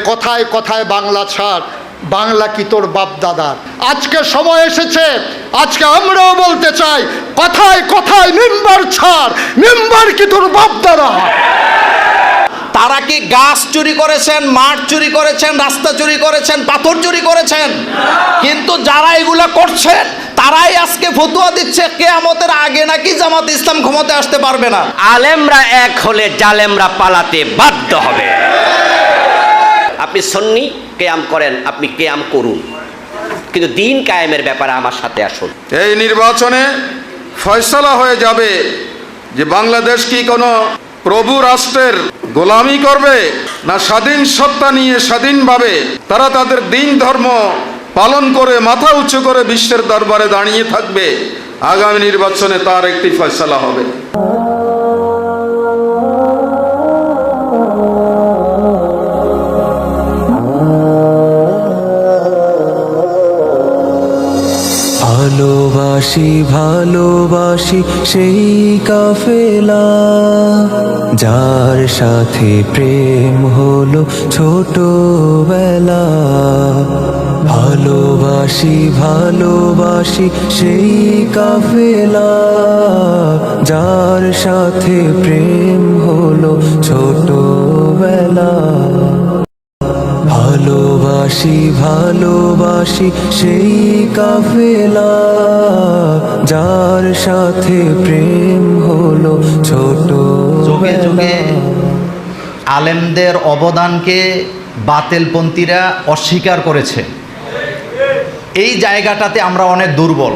কথায় কথায় বাংলা ছাড়, বাংলা কি তোর বাপ দাদার? আজকে সময় এসেছে, আজকে আমরাও বলতে চাই, কথায় কথায় মিম্বার ছাড়, মিম্বার কি তোর বাপ দাদা? তারা কি গাছ চুরি করেছেন, মাঠ চুরি করেছেন, রাস্তা চুরি করেছেন, পাথর চুরি করেছেন? কিন্তু যারা এগুলা করছেন তারাই আজকে ফতোয়া দিচ্ছে কিয়ামতের আগে নাকি জামাত ইসলাম ক্ষমতায় আসতে পারবে না। আলেমরা এক হলে জালেমরা পালাতে বাধ্য হবে। আপনি সুন্নি কিয়াম করেন, আপনি কিয়াম করুন, কিন্তু দিন কায়েমের ব্যাপারে আমার সাথে আসুন। এই নির্বাচনে ফয়সালা হয়ে যাবে যে বাংলাদেশ কি কোনো প্রভু রাষ্ট্রের গোলামি করবে, না স্বাধীন সত্তা নিয়ে স্বাধীনভাবে তারা তাদের দিন ধর্ম পালন করে মাথা উঁচু করে বিশ্বের দরবারে দাঁড়িয়ে থাকবে। আগামী নির্বাচনে তার একটি ফয়সালা হবে। ভালোবাসি ভালোবাসি সেই কাফেলা, যার সাথে প্রেম হলো ছোটবেলা। ভালোবাসি ভালোবাসি সেই কাফেলা, যার সাথে প্রেম হলো ছোটবেলা। ভালোবাসি ভালোবাসি সেই কাফেলা, যার সাথে প্রেম হলো যুগে যুগে ছোটবেলা। আলেমদের অবদানকে বাতিলপন্থীরা অস্বীকার করেছে। এই জায়গাটাতে আমরা অনেক দুর্বল।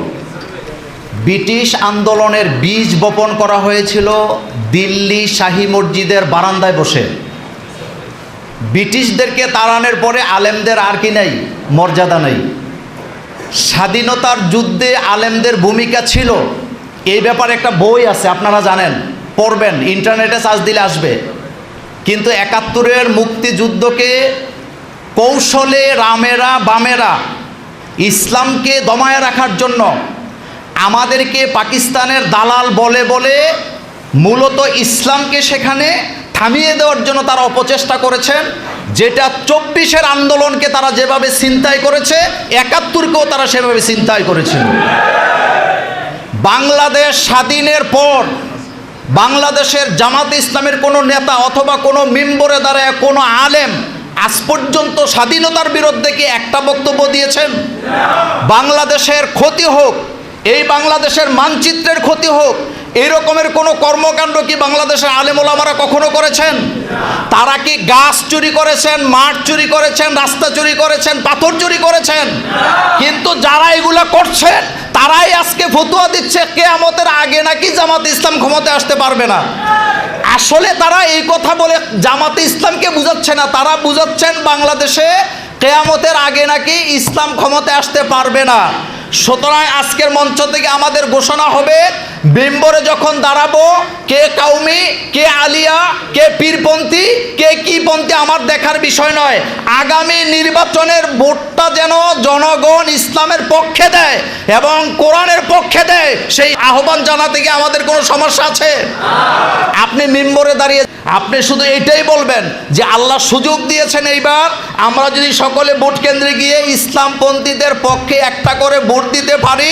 ব্রিটিশ আন্দোলনের বীজ বপন করা হয়েছিল দিল্লি শাহী মসজিদের বারান্দায় বসে। ব্রিটিশদেরকে তাড়ানোর পরে আলেমদের আর কি নাই, মর্যাদা নেই। স্বাধীনতার যুদ্ধে আলেমদের ভূমিকা ছিল, এই ব্যাপারে একটা বই আছে, আপনারা জানেন, পড়বেন, ইন্টারনেটে সার্চ দিলে আসবে। কিন্তু ৭১-এর মুক্তিযুদ্ধকে কৌশলে রামেরা বামেরা ইসলামকে দমায় রাখার জন্য আমাদেরকে পাকিস্তানের দালাল বলে বলে মূলত ইসলামকে সেখানে থামিয়ে দেওয়ার জন্য তারা অপচেষ্টা করেছেন। যেটা ২৪-এর আন্দোলনকে তারা যেভাবে ছিনতাই করেছে, ৭১-কেও তারা সেভাবে ছিনতাই করেছিল। বাংলাদেশ স্বাধীনের পর বাংলাদেশের জামাত ইসলামের কোনো নেতা অথবা কোনো মিম্বরে দাঁড়ায় কোনো আলেম আজ পর্যন্ত স্বাধীনতার বিরুদ্ধে কি একটা বক্তব্য দিয়েছেন? বাংলাদেশের ক্ষতি হোক, এই বাংলাদেশের মানচিত্রের ক্ষতি হোক, এই রকমের কোনো কর্মকাণ্ড কি বাংলাদেশের আলেম ওলামারা কখনো করেছেন? তারা কি গাছ চুরি করেছেন, মাঠ চুরি করেছেন, রাস্তা চুরি করেছেন, পাথর চুরি করেছেন? কিন্তু যারা এগুলা করছেন তারাই আজকে ফতোয়া দিচ্ছে কিয়ামতের আগে নাকি জামাত ইসলাম ক্ষমতায় আসতে পারবে না। আসলে তারা এই কথা বলে জামাতে ইসলামকে বুঝাচ্ছে না, তারা বুঝাচ্ছেন বাংলাদেশে কিয়ামতের আগে নাকি ইসলাম ক্ষমতায় আসতে পারবে না। সুতরাং আজকের মঞ্চ থেকে আমাদের ঘোষণা হবে, মেম্বরে যখন দাঁড়াবো, কে কাউমি, কে আলিয়া, কে পীরপন্থী, কে কি পন্থী আমার দেখার বিষয় নয়। আগামী নির্বাচনের ভোটটা যেন জনগণ ইসলামের পক্ষে দেয় এবং কোরআনের পক্ষে দেয়, সেই আহ্বান জানাতে গিয়ে আমাদের কোনো সমস্যা আছে? আপনি মেম্বরে দাঁড়িয়ে আপনি শুধু এইটাই বলবেন যে আল্লাহ সুযোগ দিয়েছেন, এইবার আমরা যদি সকলে ভোট কেন্দ্রে গিয়ে ইসলামপন্থীদের পক্ষে একটা করে ভোট দিতে পারি,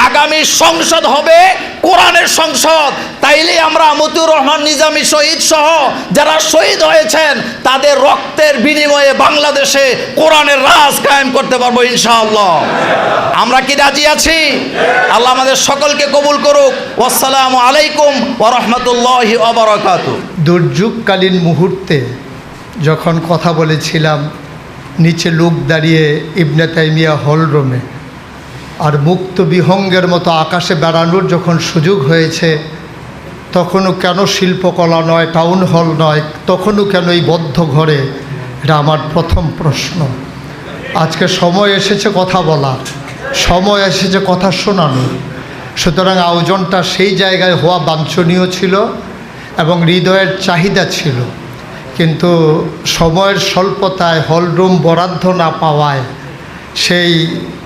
আগামী সংসদ হবে কোরআনের সংসদ। তাইলে আমরা মতিউর রহমান নিজামী শহীদ সহ যারা শহীদ হয়েছেন তাদের রক্তের বিনিময়ে বাংলাদেশে কোরআনের রাজ কায়েম করতে পারবো ইনশাআল্লাহ। আমরা কি রাজি আছি? আল্লাহ আমাদের সকলকে কবুল করুক। আসসালামু আলাইকুম ওয়া রাহমাতুল্লাহি ওয়া বারাকাতুহু। দুর্যোগকালীন মুহূর্তে যখন কথা বলেছিলাম, নিচে লোক দাঁড়িয়ে ইবনে তাইমিয়া হল রুমে, আর মুক্ত বিহঙ্গের মতো আকাশে বেড়ানোর যখন সুযোগ হয়েছে, তখনও কেন শিল্পকলা নয়, টাউন হল নয়, তখনও কেন এই বদ্ধ ঘরে? এটা আমার প্রথম প্রশ্ন। আজকে সময় এসেছে কথা বলার, সময় এসেছে কথা শোনানোর। সুতরাং আয়োজনটা সেই জায়গায় হওয়া বাঞ্ছনীয় ছিল এবং হৃদয়ের চাহিদা ছিল, কিন্তু সময়ের স্বল্পতায় হলরুম বরাদ্দ না পাওয়ায় সেই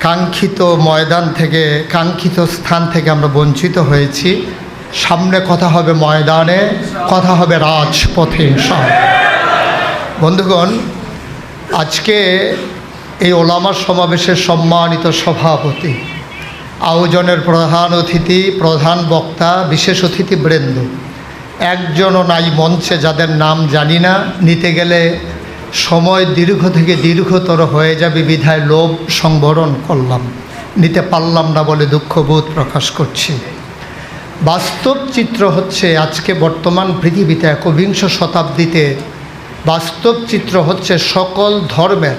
কাঙ্ক্ষিত ময়দান থেকে, কাঙ্ক্ষিত স্থান থেকে আমরা বঞ্চিত হয়েছি। সামনে কথা হবে ময়দানে, কথা হবে রাজপথে ইনশাআল্লাহ। বন্ধুগণ, আজকে এই ওলামা সমাবেশের সম্মানিত সভাপতি, আয়োজনের প্রধান অতিথি, প্রধান বক্তা, বিশেষ অতিথিবৃন্দ, একজনও নাই মঞ্চে যাদের নাম জানি না, নিতে গেলে সময় দীর্ঘ থেকে দীর্ঘতর হয়ে যাবে বিধায় লোভ সংবরণ করলাম, নিতে পারলাম না বলে দুঃখবোধ প্রকাশ করছি। বাস্তব চিত্র হচ্ছে আজকে বর্তমান পৃথিবীতে একবিংশ শতাব্দীতে বাস্তব চিত্র হচ্ছে সকল ধর্মের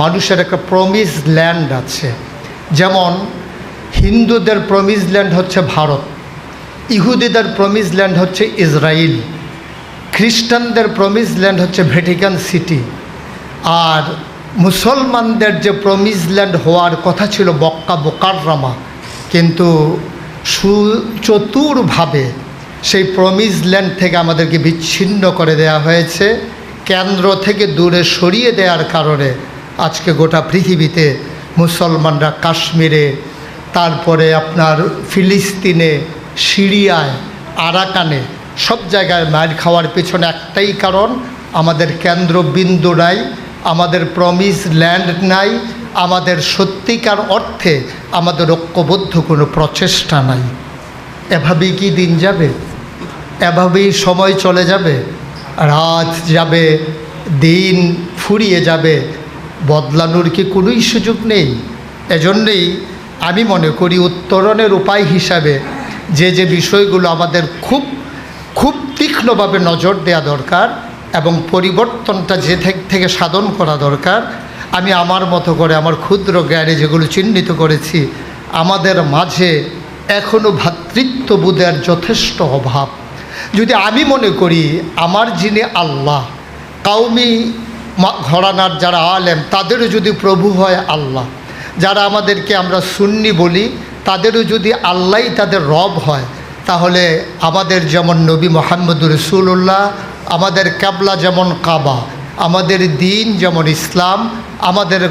মানুষের একটা প্রমিস ল্যান্ড আছে। যেমন হিন্দুদের প্রমিস ল্যান্ড হচ্ছে ভারত, ইহুদিদের প্রমিস ল্যান্ড হচ্ছে ইসরায়েল, খ্রিস্টানদের প্রমিস ল্যান্ড হচ্ছে ভ্যাটিকান সিটি, আর মুসলমানদের যে প্রমিস ল্যান্ড হওয়ার কথা ছিল মক্কা মুকাররমা, কিন্তু সুচতুরভাবে সেই প্রমিস ল্যান্ড থেকে আমাদেরকে বিচ্ছিন্ন করে দেয়া হয়েছে। কেন্দ্র থেকে দূরে সরিয়ে দেওয়ার কারণে আজকে গোটা পৃথিবীতে মুসলমানরা কাশ্মীরে, তারপরে আপনার ফিলিস্তিনে, সিরিয়ায়, আরাকানে সব জায়গায় মার খাওয়ার পেছনে একটাই কারণ, আমাদের কেন্দ্রবিন্দু নাই, আমাদের প্রমিস ল্যান্ড নাই, আমাদের সত্যিকার অর্থে আমাদের ঐক্যবদ্ধ কোনো প্রচেষ্টা নাই। এভাবেই কি দিন যাবে? এভাবেই সময় চলে যাবে? রাত যাবে, দিন ফুরিয়ে যাবে, বদলানোর কি কোনোই সুযোগ নেই? এজন্যই আমি মনে করি উত্তরণের উপায় হিসাবে যে বিষয়গুলো আমাদের খুব খুব তীক্ষ্ণভাবে নজর দেওয়া দরকার এবং পরিবর্তনটা যে থেকে সাধন করা দরকার, আমি আমার মতো করে আমার ক্ষুদ্র জ্ঞানে যেগুলো চিহ্নিত করেছি, আমাদের মাঝে এখনও ভ্রাতৃত্ববোধের যথেষ্ট অভাব। যদি আমি মনে করি আমার যিনি আল্লাহ, কাউমি ঘরানার যারা আলেম তাদেরও যদি প্রভু হয় আল্লাহ, যারা আমাদেরকে আমরা সুন্নি বলি তাদেরও যদি আল্লাহই তাদের রব হয়, তাহলে আমাদের যেমন নবী মুহাম্মদুর রাসূলুল্লাহ, আমাদের কিবলা যেমন কাবা, আমাদের দিন যেমন ইসলাম, আমাদের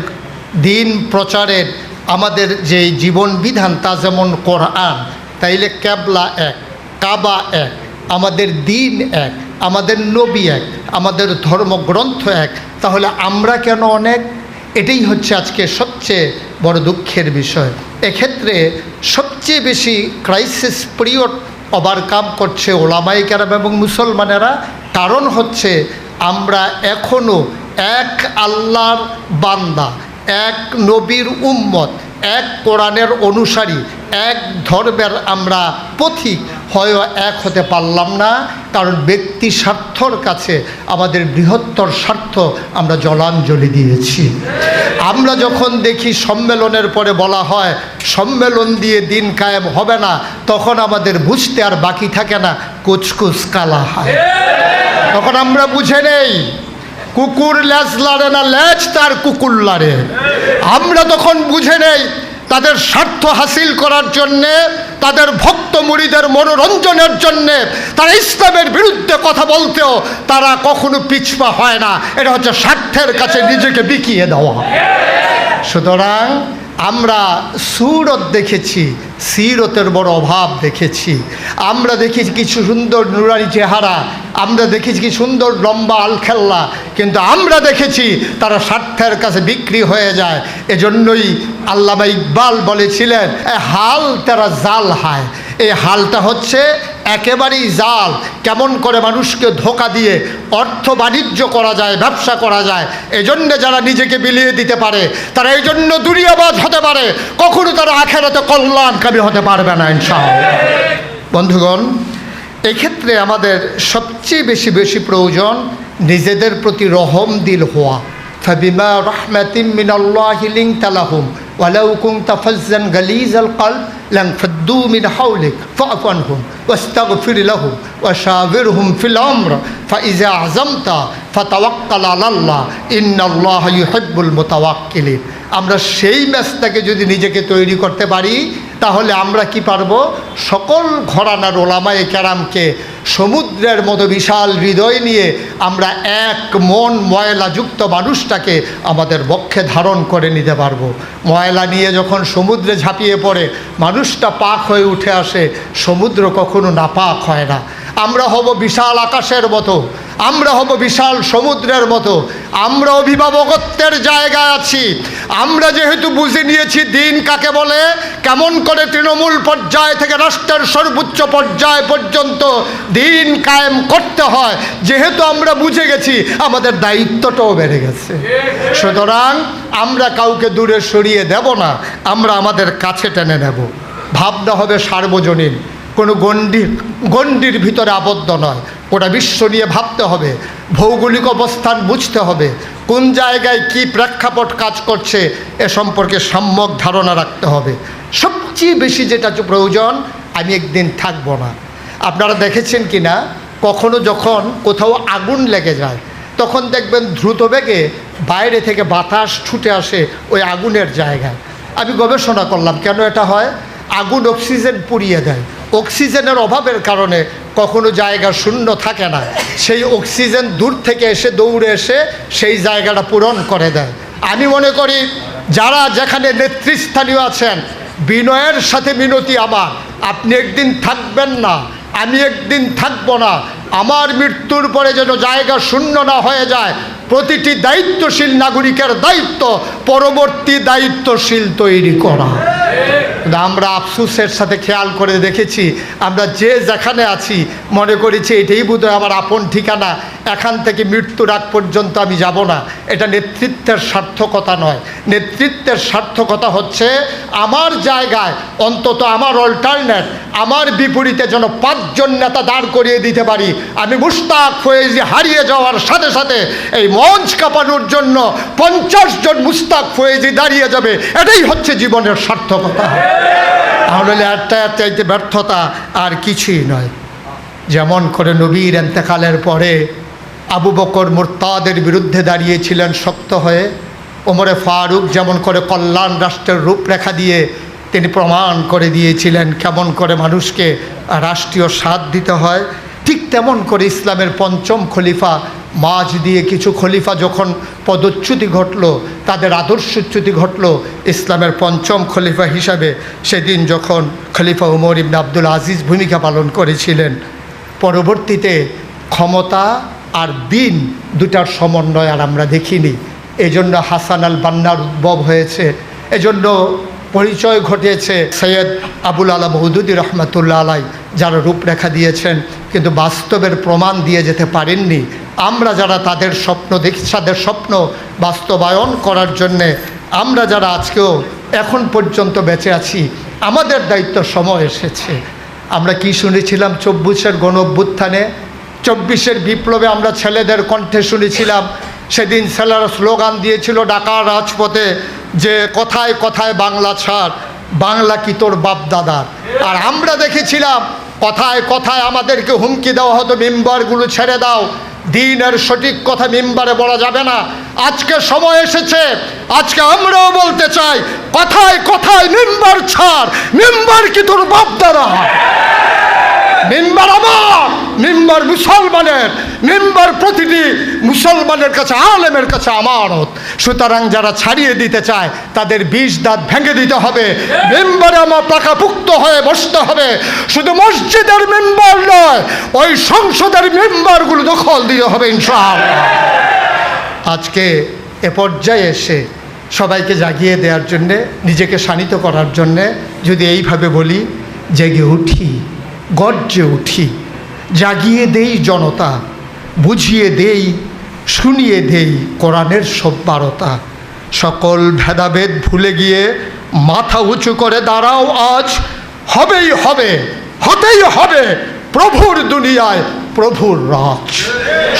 দিন প্রচারের আমাদের যে জীবন বিধান তা যেমন কোরআন, তাইলে কিবলা এক, কাবা এক, আমাদের দিন এক, আমাদের নবী এক, আমাদের ধর্মগ্রন্থ এক, তাহলে আমরা কেন অনেক? এটাই হচ্ছে আজকে সবচেয়ে বড় দুঃখের বিষয়। এক্ষেত্রে সবচেয়ে বেশি ক্রাইসিস পিরিয়ড ওভারকাম করছে ওলামায়ে কেরাম এবং মুসলমানেরা। কারণ হচ্ছে আমরা এখনও এক আল্লাহর বান্দা, এক নবীর উম্মত, এক কোরআনের অনুসারী, এক ধর্মের আমরা পথিক হয়ে এক হতে পারলাম না। কারণ ব্যক্তি স্বার্থর কাছে আমাদের বৃহত্তর স্বার্থ আমরা জলাঞ্জলি দিয়েছি। আমরা যখন দেখি সম্মেলনের পরে বলা হয় সম্মেলন দিয়ে দিন কায়েম হবে না, তখন আমাদের বুঝতে আর বাকি থাকে না কুচকুচ কালা হয়। তখন আমরা বুঝে নেই কুকুর ল্যাজ লাড়ে না, ল্যাজ তার কুকুর লাড়ে। আমরা তখন বুঝে নেই তাদের স্বার্থ হাসিল করার জন্যে, তাদের ভক্ত মুরিদের মনোরঞ্জনের জন্যে তারা ইসলামের বিরুদ্ধে কথা বলতেও তারা কখনো পিছপা হয় না। এটা হচ্ছে স্বার্থের কাছে নিজেকে বিকিয়ে দেওয়া। সুতরাং আমরা সুরত দেখেছি, সিরতের বড় অভাব দেখেছি। আমরা দেখেছি কিছু সুন্দর নুরানি চেহারা, আমরা দেখেছি কি সুন্দর লম্বা আলখেল্লা, কিন্তু আমরা দেখেছি তারা স্বার্থের কাছে বিক্রি হয়ে যায়। এজন্যই আল্লামা ইকবাল বলেছিলেন হাল তারা জাল হায়। এই হালটা হচ্ছে একেবারেই জাল। কেমন করে মানুষকে ধোঁকা দিয়ে অর্থ বাণিজ্য করা যায়, ব্যবসা করা যায়। এজন্য যারা নিজেকে বিলিয়ে দিতে পারে তারা এই জন্য দুনিয়াবাজ হতে পারে, কখনো তারা আখেরাতে কল্যাণকামী হতে পারবে না ইনশাআল্লাহ। বন্ধুগণ, এক্ষেত্রে আমাদের সবচেয়ে বেশি প্রয়োজন নিজেদের প্রতি রহম দিল হওয়া। ফাবিমা রাহমাতিম মিনাল্লাহি লিনতা লাহুম ওয়ালাউ কুনতা ফাজ্জান গালিজাল কলব লানফাদ্দু মিন হাওলিক ফা'ফু আনহুম ওয়াস্তাগফির লাহুম ওয়াশাবিরহুম ফিল আমর ফাইযা আযামতা ফাতাওয়াক্কাল আলাল্লাহ ইন্নাল্লাহা ইউহিব্বুল মুতাওয়াক্কিলিন। আমরা সেই ম্যাচটাকে যদি নিজেকে তৈরি করতে পারি, তাহলে আমরা কি পারবো? সকল ঘরানার ওলামায়ে কেরামকে সমুদ্রের মতো বিশাল হৃদয় নিয়ে আমরা এক মন ময়লাযুক্ত মানুষটাকে আমাদের বক্ষে ধারণ করে নিতে পারবো। ময়লা নিয়ে যখন সমুদ্রে ঝাঁপিয়ে পড়ে মানুষটা পাক হয়ে উঠে আসে, সমুদ্র কখনো নাপাক হয় না। আমরা হব বিশাল আকাশের মতো, আমরা হব বিশাল সমুদ্রের মতো। আমরা অভিভাবকত্বের জায়গায় আছি। আমরা যেহেতু বুঝে নিয়েছি দিন কাকে বলে, কেমন করে তৃণমূল পর্যায় থেকে রাষ্ট্রের সর্বোচ্চ পর্যায় পর্যন্ত দিন কায়েম করতে হয়, যেহেতু আমরা বুঝে গেছি, আমাদের দায়িত্বটাও বেড়ে গেছে। সুতরাং আমরা কাউকে দূরে সরিয়ে দেব না, আমরা আমাদের কাছে টেনে নেব। ভাবনা হবে সার্বজনীন, কোনো গণ্ডির ভিতরে আবদ্ধ নয়। গোটা বিশ্ব নিয়ে ভাবতে হবে, ভৌগোলিক অবস্থান বুঝতে হবে, কোন জায়গায় কি প্রেক্ষাপট কাজ করছে এ সম্পর্কে সম্যক ধারণা রাখতে হবে। সবচেয়ে বেশি যেটা প্রয়োজন, আমি একদিন থাকবো না। আপনারা দেখেছেন কি না, কখনো যখন কোথাও আগুন লেগে যায় তখন দেখবেন দ্রুত বেগে বাইরে থেকে বাতাস ছুটে আসে ওই আগুনের জায়গায়। আমি গবেষণা করলাম কেন এটা হয়। আগুন অক্সিজেন পুড়িয়ে দেয়, অক্সিজেনের অভাবের কারণে কখনো জায়গা শূন্য থাকে না, সেই অক্সিজেন দূর থেকে এসে দৌড়ে এসে সেই জায়গাটা পূরণ করে দেয়। আমি মনে করি যারা যেখানে নেতৃস্থানীয় আছেন, বিনয়ের সাথে মিনতি আমার, আপনি একদিন থাকবেন না, আমি একদিন থাকবো না। আমার মৃত্যুর পরে যেন জায়গা শূন্য না হয়ে যায়। প্রতিটি দায়িত্বশীল নাগরিকের দায়িত্ব পরবর্তী দায়িত্বশীল তৈরি করা। আমরা আফসোসের সাথে খেয়াল করে দেখেছি, আমরা যে যেখানে আছি মনে করেছি এটাই বোধহয় আমার আপন ঠিকানা, এখান থেকে মৃত্যুর আগ পর্যন্ত আমি যাব না। এটা নেতৃত্বের সার্থকতা নয়। নেতৃত্বের সার্থকতা হচ্ছে আমার জায়গায় অন্তত আমার অল্টারনেট, আমার বিপরীতে যেন 5 জন নেতা দাঁড় করিয়ে দিতে পারি। আমি মুশতাক ফয়েজি হারিয়ে যাওয়ার সাথে সাথে এই মঞ্চ কাঁপানোর জন্য 50 জন মুশতাক ফয়েজি দাঁড়িয়ে যাবে। এটাই হচ্ছে জীবনের সার্থকতা। তাহলে একটা চাইতে ব্যর্থতা আর কিছুই নয়। যেমন করে নবীর ইন্তেকালের পরে আবু বকর মুরতাদের বিরুদ্ধে দাঁড়িয়েছিলেন শক্ত হয়ে, ওমরে ফারুক যেমন করে কল্যাণ রাষ্ট্রের রূপরেখা দিয়ে তিনি প্রমাণ করে দিয়েছিলেন কেমন করে মানুষকে রাষ্ট্রীয় স্বাদ দিতে হয়, ঠিক তেমন করে ইসলামের 5ম খলিফা মাঝ দিয়ে কিছু খলিফা যখন পদচ্যুতি ঘটল, তাদের আদর্শচ্যুতি ঘটল, ইসলামের 5ম খলিফা হিসাবে সেদিন যখন খলিফা উমর ইবনে আব্দুল আজিজ ভূমিকা পালন করেছিলেন। পরবর্তীতে ক্ষমতা আর দিন দুটার সমন্বয় আর আমরা দেখিনি। এজন্য হাসান আল বান্নার উদ্ভব হয়েছে, এজন্য পরিচয় ঘটেছে সৈয়দ আবুল আলা মওদুদি রহমতুল্লাহ আলাই, যারা রূপরেখা দিয়েছেন কিন্তু বাস্তবের প্রমাণ দিয়ে যেতে পারেননি। আমরা যারা তাদের স্বপ্ন বাস্তবায়ন করার জন্যে আমরা যারা আজকেও এখন পর্যন্ত বেঁচে আছি, আমাদের দায়িত্ব সময় এসেছে। আমরা কি শুনেছিলাম 24-এর গণঅভ্যুত্থানে, 24-এর বিপ্লবে আমরা ছেলেদের কণ্ঠে শুনেছিলাম, সেদিন ছেলেরা স্লোগান দিয়েছিল ঢাকার রাজপথে যে কথায় কথায় বাংলা ছাড়, বাংলা কি তোর বাপ দাদার। আর আমরা দেখেছিলাম কথায় কথায় আমাদেরকে হুমকি দেওয়া হতো মিম্বারগুলো ছেড়ে দাও, দিনের সঠিক কথা মিম্বারে বলা যাবে না। আজকে সময় এসেছে, আজকে আমরাও বলতে চাই কথায় কথায় মিম্বার ছাড়, মিম্বার কি তোর বাপ দাদা। মিম্বার আমার, মিম্বার মুসলমানের, মিম্বার প্রতিটি মুসলমানের কাছে, আলেমের কাছে আমানত। সুতরাং যারা ছাড়িয়ে দিতে চায় তাদের 20 দাঁত ভেঙে দিতে হবে। মিম্বারে আমার পাকাপুক্ত হয়ে বসতে হবে। শুধু মসজিদের মিম্বার নয়, ওই সংসদের মিম্বারগুলো দখল দিতে হবে ইনশাআল্লাহ। আজকে এ পর্যায়ে এসে সবাইকে জাগিয়ে দেওয়ার জন্যে, নিজেকে শানিত করার জন্যে যদি এইভাবে বলি, জেগে উঠি, গর্জে উঠি, জাগিয়ে দেই জনতা, বুঝিয়ে দেই, শুনিয়ে দেই কোরআনের সব্বারতা। সকল ভেদাভেদ ভুলে গিয়ে মাথা উঁচু করে দাঁড়াও আজ, হবেই হবে, হতেই হবে প্রভুর দুনিয়ায় প্রভুর রাজ।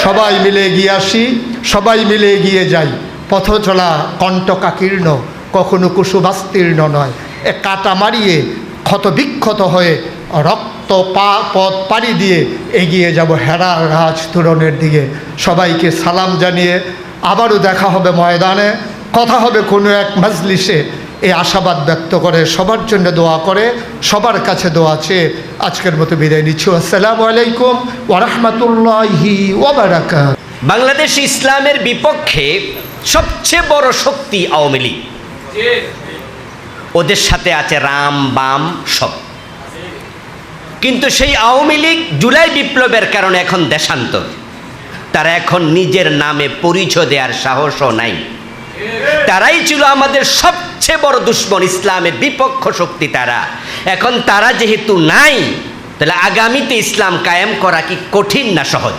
সবাই মিলে এগিয়ে আসি, সবাই মিলে এগিয়ে যাই। পথ চলা কণ্টকাকীর্ণ, কখনো কুসুমাস্তীর্ণ নয়। এ কাটা মারিয়ে ক্ষত বিক্ষত হয়ে রক্ত পথ পাড়ি দিয়ে এগিয়ে যাব হেরা রাজ তুরনের দিকে। সবাইকে সালাম জানিয়ে আবারও দেখা হবে ময়দানে, কথা হবে কোনো এক মজলিসে, এই আশাবাদ ব্যক্ত করে, সবার জন্য দোয়া করে, সবার কাছে দোয়া চেয়ে আজকের মতো বিদায় নিচ্ছি। আসসালামু আলাইকুম ওয়া রাহমাতুল্লাহি ওয়া বারাকাতুহু। বাংলাদেশ ইসলামের বিপক্ষে সবচেয়ে বড় শক্তি আওয়ামী লীগ, ওদের সাথে আছে রাম বাম সব। কিন্তু সেই আওয়ামী লীগ জুলাই বিপ্লবের কারণে এখন দেশান্তর। তারা এখন নিজের নামে পরিচয় দেওয়ার সাহসও নাই। তারাই ছিল আমাদের সবচেয়ে বড় দুশমন, ইসলামের বিপক্ষ শক্তি তারা। এখন তারা যেহেতু নাই, তাহলে আগামীতে ইসলাম কায়েম করা কি কঠিন না সহজ?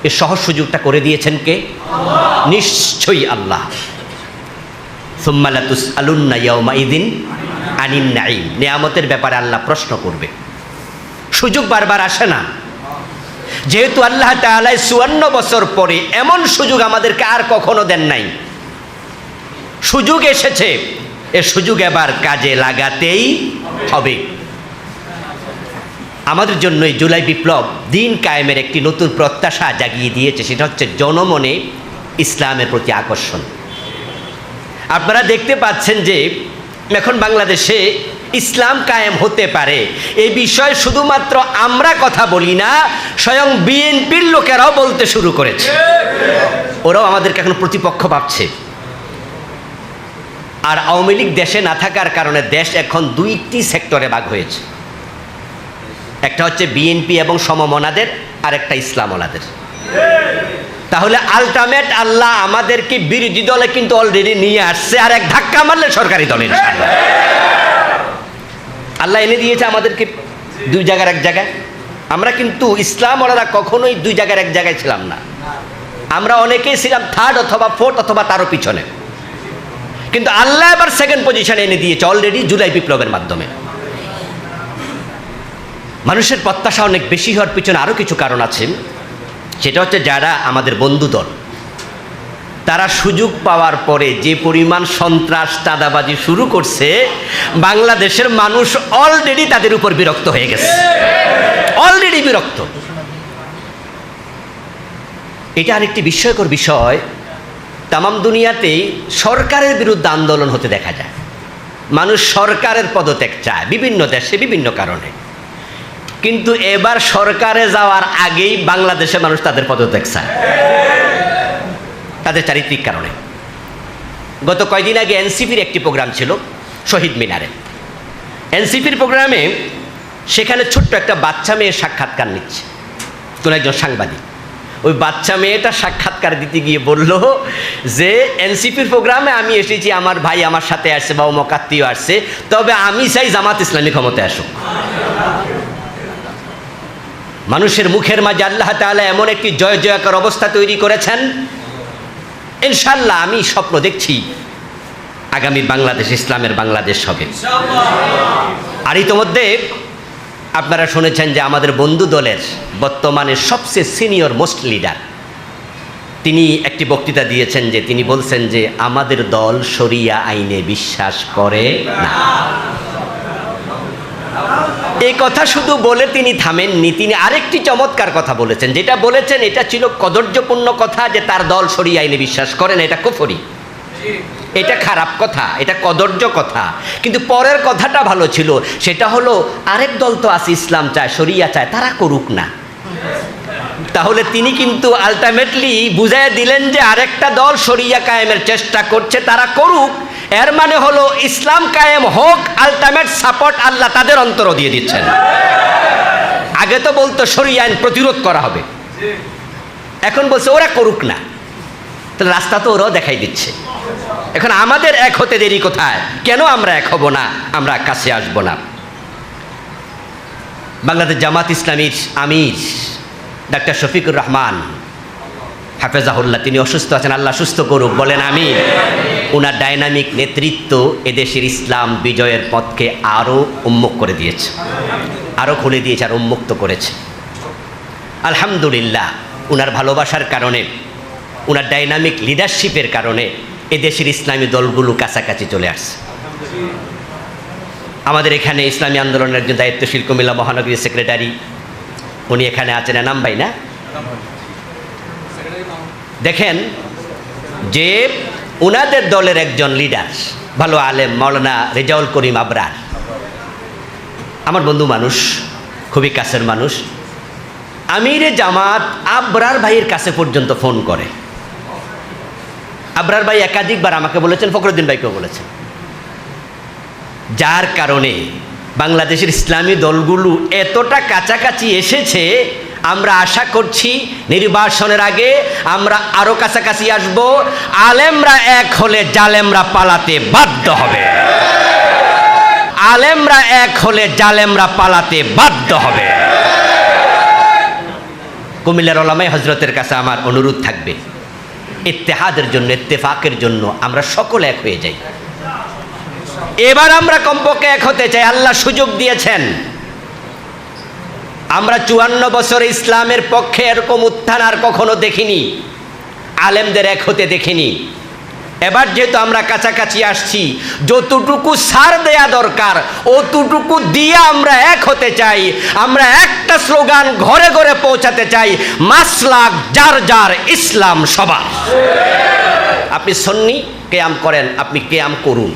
এই সহজ সুযোগটা করে দিয়েছেন কে? নিশ্চয়ই আল্লাহ। সুম্মা লাতুসআলুন্না ইয়াওমাইযিন আনিন নাঈম, নিয়ামতের ব্যাপারে আল্লাহ প্রশ্ন করবে। সুযোগ বারবার আসে না, যেহেতু আল্লাহ তাআলা ৫৪ বছর পরে এমন সুযোগ আমাদেরকে আর কখনো দেন নাই। সুযোগ এসেছে, এ সুযোগ এবার কাজে লাগাতেই হবে। আমাদের জন্য এই জুলাই বিপ্লব দিন কায়েমের একটি নতুন প্রত্যাশা জাগিয়ে দিয়েছে, সেটা হচ্ছে জনমনে ইসলামের প্রতি আকর্ষণ। আপনারা দেখতে পাচ্ছেন যে এখন বাংলাদেশে ইসলাম কায়েম হতে পারে এই বিষয়ে শুধুমাত্র আমরা কথা বলি না, স্বয়ং বিএনপির লোকেরাও বলতে শুরু করেছে। ওরাও আমাদেরকে এখন প্রতিপক্ষ ভাবছে। আর আওয়ামী লীগ দেশে না থাকার কারণে দেশ এখন দুইটি সেক্টরে ভাগ হয়েছে। একটা হচ্ছে বিএনপি এবং সমমনাদের, আর একটা ইসলামওয়ালাদের। তাহলে আলটিমেট আল্লাহ আমাদেরকে বিরোধী দলে কিন্তু অলরেডি নিয়ে আসছে, আর এক ধাক্কা মারলে সরকারি দলে ইনশাআল্লাহ আল্লাহ এনে দিয়েছে আমাদেরকে দুই জায়গার এক জায়গায়। আমরা কিন্তু ইসলামওয়ালারা কখনোই দুই জায়গার এক জায়গায় ছিলাম না। আমরা অনেকেই ছিলাম থার্ড অথবা ফোর্থ অথবা তারও পিছনে, কিন্তু আল্লাহ এবার সেকেন্ড পজিশনে এনে দিয়েছে অলরেডি জুলাই বিপ্লবের মাধ্যমে। মানুষের প্রত্যাশা অনেক বেশি হওয়ার পিছনে আরও কিছু কারণ আছে। সেটা হচ্ছে যারা আমাদের বন্ধু দল, তারা সুযোগ পাওয়ার পরে যে পরিমাণ সন্ত্রাস চাঁদাবাজি শুরু করছে, বাংলাদেশের মানুষ অলরেডি তাদের উপর বিরক্ত হয়ে গেছে, অলরেডি বিরক্ত। এটা আরেকটি বিস্ময়কর বিষয়, তামাম দুনিয়াতেই সরকারের বিরুদ্ধে আন্দোলন হতে দেখা যায়। মানুষ সরকারের পদত্যাগ চায় বিভিন্ন দেশে বিভিন্ন কারণে, কিন্তু এবার সরকারে যাওয়ার আগেই বাংলাদেশের মানুষ তাদের পদত্যাগ চায় তাদের চারিত্রিক কারণে। গত কয়দিন আগে এনসিপির একটি প্রোগ্রাম ছিল শহীদ মিনারে। এনসিপির প্রোগ্রামে সেখানে ছোট্ট একটা বাচ্চা মেয়ের সাক্ষাৎকার নিচ্ছে কোন একজন সাংবাদিক। ওই বাচ্চা মেয়েটা সাক্ষাৎকার দিতে গিয়ে বলল যে এনসিপির প্রোগ্রামে আমি এসেছি, আমার ভাই আমার সাথে আসছে বা অমুক আত্মীয় আসছে, তবে আমি চাই জামাত ইসলামী ক্ষমতায় আসুক। মানুষের মুখের মাঝে আল্লাহ তাআলা এমন একটি জয় জয়কার অবস্থা তৈরি করেছেন, ইনশাআল্লাহ আমি স্বপ্ন দেখছি আগামী বাংলাদেশ ইসলামের বাংলাদেশ হবে। আর ইতোমধ্যে আপনারা শুনেছেন যে আমাদের বন্ধু দলের বর্তমানে সবচেয়ে সিনিয়র মোস্ট লিডার তিনি একটি বক্তৃতা দিয়েছেন, যে তিনি বলছেন যে আমাদের দল শরিয়া আইনে বিশ্বাস করে না। এই কথা শুধু বলে তিনি থামেননি, তিনি আরেকটি চমৎকার কথা বলেছেন। যেটা বলেছেন এটা ছিল কদর্যপূর্ণ কথা, যে তার দল শরিয়া আইনে বিশ্বাস করে না, এটা কুফরি, এটা খারাপ কথা, এটা কদর্য কথা। কিন্তু পরের কথাটা ভালো ছিল, সেটা হলো আরেক দল তো আছে ইসলাম চায় শরিয়া চায়, তারা করুক না। তাহলে তিনি কিন্তু আলটিমেটলি বুঝাই দিলেন যে আরেকটা দল শরিয়া কায়েমের চেষ্টা করছে, তারা করুক। এর মানে হলো ইসলাম কায়েম হোক, আলটিমেট সাপোর্ট আল্লাহ তাদের অন্তরও দিয়ে দিচ্ছেন। আগে তো বলতো শরিয়া আইন প্রতিরোধ করা হবে, এখন বলছে ওরা করুক না। তাহলে রাস্তা তো ওরাও দেখাই দিচ্ছে। এখন আমাদের এক হতে দেরি কোথায়? কেন আমরা এক হব না, আমরা কাছে আসবো না? বাংলাদেশ জামাত ইসলামীর আমির ডাক্তার শফিকুর রহমান হাফেজাহুল্লাহ, তিনি অসুস্থ আছেন, আল্লাহ সুস্থ করুক, বলেন আমিন। ওনার ডাইনামিক নেতৃত্ব এদেশের ইসলাম বিজয়ের পথকে আরও উন্মুখ করে দিয়েছে, আরও খুলে দিয়েছে, আর উন্মুক্ত করেছে। আলহামদুলিল্লাহ, ওনার ভালোবাসার কারণে, ওনার ডাইনামিক লিডারশিপের কারণে এদেশের ইসলামী দলগুলো কাছাকাছি চলে আসছে। আমাদের এখানে ইসলামী আন্দোলনের একজন দায়িত্বশীল কুমিল্লা মহানগরীর সেক্রেটারি, উনি এখানে আছেন, এনাম ভাই না? দেখেন যে ওনাদের দলের একজন লিডার, ভালো আলেম, মাওলানা রেজাউল করিম আবরার, আমার বন্ধু মানুষ, খুবই কাছের মানুষ। আমিরে জামাত আবরার ভাইয়ের কাছে পর্যন্ত ফোন করে। আবরার ভাই একাধিকবার আমাকে বলেছেন, ফখরুদ্দিন ভাইকেও বলেছেন, যার কারণে বাংলাদেশের ইসলামী দলগুলো এতটা কাছাকাছি এসেছে, আমরা আশা করছি নির্বাচনের আগে আমরা আরো কাছাকাছি আসব। আলেমরা এক হলে জালেমরা পালাতে বাধ্য হবে। আলেমরা এক হলে জালেমরা পালাতে বাধ্য হবে। কুমিল্লার ওলামায়ে হযরতের কাছে আমার অনুরোধ থাকবে, ইত্তেহাদের জন্য, ইত্তেফাকের জন্য আমরা সকলে এক হয়ে যাই। এবার আমরা কমপক্ষে এক হতে চাই। আল্লাহ সুযোগ দিয়েছেন। আমরা 54 বছরে ইসলামের পক্ষে এরকম উত্থান আর কখনো দেখিনি, আলেমদের এক হতে দেখিনি। এবার যেহেতু আমরা কাছাকাছি আসছি, যতটুকু ছাড় দেয়া দরকার অতটুকু দিয়ে আমরা এক হতে চাই। আমরা একটা স্লোগান ঘরে ঘরে পৌঁছাতে চাই, মাসলাক যার যার, ইসলাম সবার। আপনি সুন্নি কিয়াম করেন, আপনি কিয়াম করুন,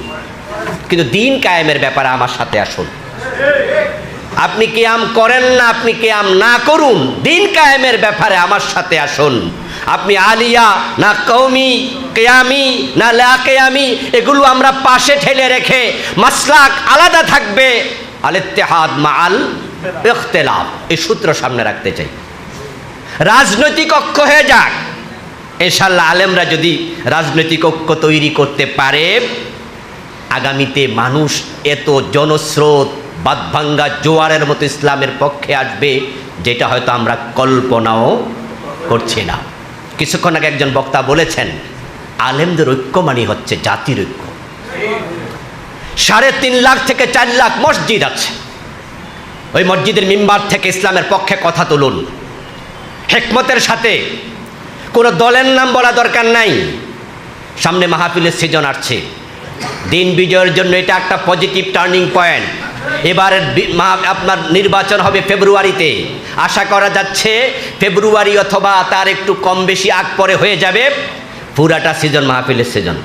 কিন্তু দিন কায়েমের ব্যাপারে আমার সাথে আসুন। আপনি কিয়াম করেন না, আপনি কিয়াম না করুন, দিন কায়েমের ব্যাপারে আমার সাথে আসুন। আপনি আলিয়া না কওমি, কিয়ামি না লা কিয়ামি, এগুলো আমরা পাশে ঠেলে রেখে মাসলাক আলাদা থাকবে, আল ইত্তেহাদ মাআল ইখতিলাফ, এই সূত্র সামনে রাখতে চাই। রাজনৈতিক ঐক্য হয়ে যাক ইনশাআল্লাহ। আলেমরা যদি রাজনৈতিক ঐক্য তৈরি করতে পারে, আগামীতে মানুষ এত জনস্রোত বাদভাঙ্গা জোয়ারের মতো ইসলামের পক্ষে আসবে, যেটা হয়তো আমরা কল্পনাও করছি না। কিছুক্ষণ আগে একজন বক্তা বলেছেন, আলেমদের ঐক্য মানে হচ্ছে জাতির ঐক্য। 3.5 লাখ থেকে 4 লাখ মসজিদ আছে, ওই মসজিদের মিম্বার থেকে ইসলামের পক্ষে কথা তুলুন, হিকমতের সাথে। কোনো দলের নাম বলা দরকার নাই। সামনে মাহফিলের সিজন আসছে, দিন বিজয়ের জন্য এটা একটা পজিটিভ টার্নিং পয়েন্ট। এবারের আপনার নির্বাচন হবে ফেব্রুয়ারিতে। আশা করা যাচ্ছে ফেব্রুয়ারি অথবা তার একটু কম বেশি আগ পরে হয়ে যাবে পুরাটা সিজন মাহফিলের সিজন।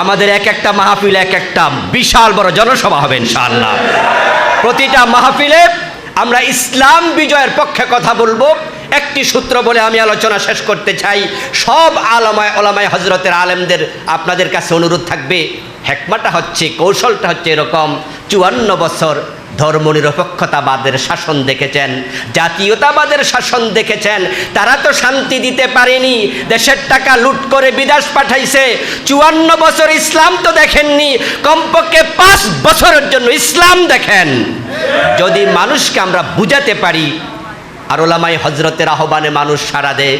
আমাদের এক একটা মাহফিল এক একটা বিশাল বড় জনসভা হবে ইনশাআল্লাহ। প্রতিটা মাহফিলে আমরা ইসলাম বিজয়ের পক্ষে কথা বলবো। একটি সূত্র বলে আমি আলোচনা শেষ করতে চাই। সব ওলামায়ে হযরতের আলেমদের আপনাদের কাছে অনুরোধ থাকবে, হিকমাটা হচ্ছে, কৌশলটা হচ্ছে এরকম, 54 বছর ধর্মনিরপেক্ষতাবাদের শাসন দেখেছেন, জাতীয়তাবাদের শাসন দেখেছেন। তারা তো শান্তি দিতে পারেনি, দেশের টাকা লুট করে বিদেশ পাঠাইছে। 54 বছর ইসলাম তো দেখেননি, কমপক্ষে 5 বছরের জন্য ইসলাম দেখেন। যদি মানুষকে আমরা বুঝাতে পারি আর ওলামায়ে হযরতের আহ্বানে মানুষ সাড়া দেয়,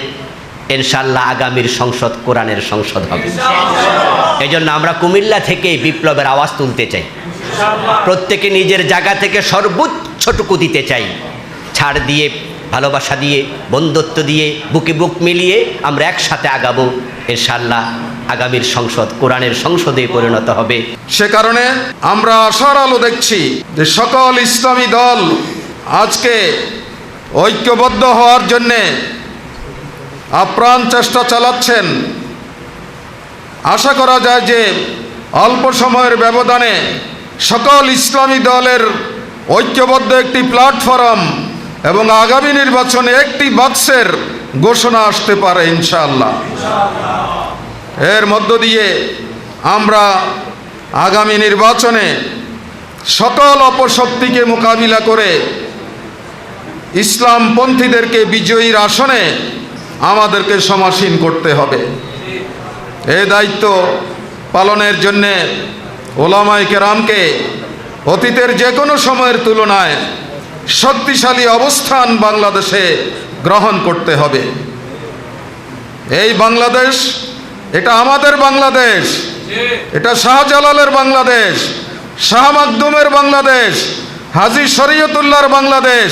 ইনশাআল্লাহ আগামীর সংসদ কোরআনের সংসদ হবে। এই জন্য আমরা কুমিল্লা থেকে বিপ্লবের আওয়াজ তুলতে চাই। প্রত্যেকে নিজের জায়গা থেকে সর্বোচ্চটুকু দিতে চাই। ছাড় দিয়ে, ভালোবাসা দিয়ে, বন্ধুত্ব দিয়ে, বুকে বুক মিলিয়ে আমরা একসাথে আগাবো। ইনশাআল্লাহ আগামীর সংসদ কোরআনের সংসদে পরিণত হবে। সে কারণে আমরা আশার আলো দেখছি যে সকল ইসলামী দল আজকে ঐক্যবদ্ধ হওয়ার জন্যে আপ্রাণ চেষ্টা চালাচ্ছেন। আশা করা যায় যে অল্প সময়ের ব্যবধানে সকল ইসলামী দলের ঐক্যবদ্ধ একটি প্ল্যাটফর্ম এবং আগামী নির্বাচনে একটি বাক্সের ঘোষণা আসতে পারে ইনশাআল্লাহ। এর মধ্য দিয়ে আমরা আগামী নির্বাচনে সকল অপশক্তিকে মোকাবিলা করে ইসলামপন্থীদেরকে বিজয়ীর আসনে আমাদেরকে সমাসীন করতে হবে। এই দায়িত্ব পালনের জন্যে ওলামায়ে কেরামকে অতীতের যে কোনো সময়ের তুলনায় শক্তিশালী অবস্থান বাংলাদেশে গ্রহণ করতে হবে। এই বাংলাদেশ, এটা আমাদের বাংলাদেশ, এটা শাহজালালের বাংলাদেশ, শাহ মাকদুমের বাংলাদেশ, হাজী শরীয়তুল্লাহর বাংলাদেশ,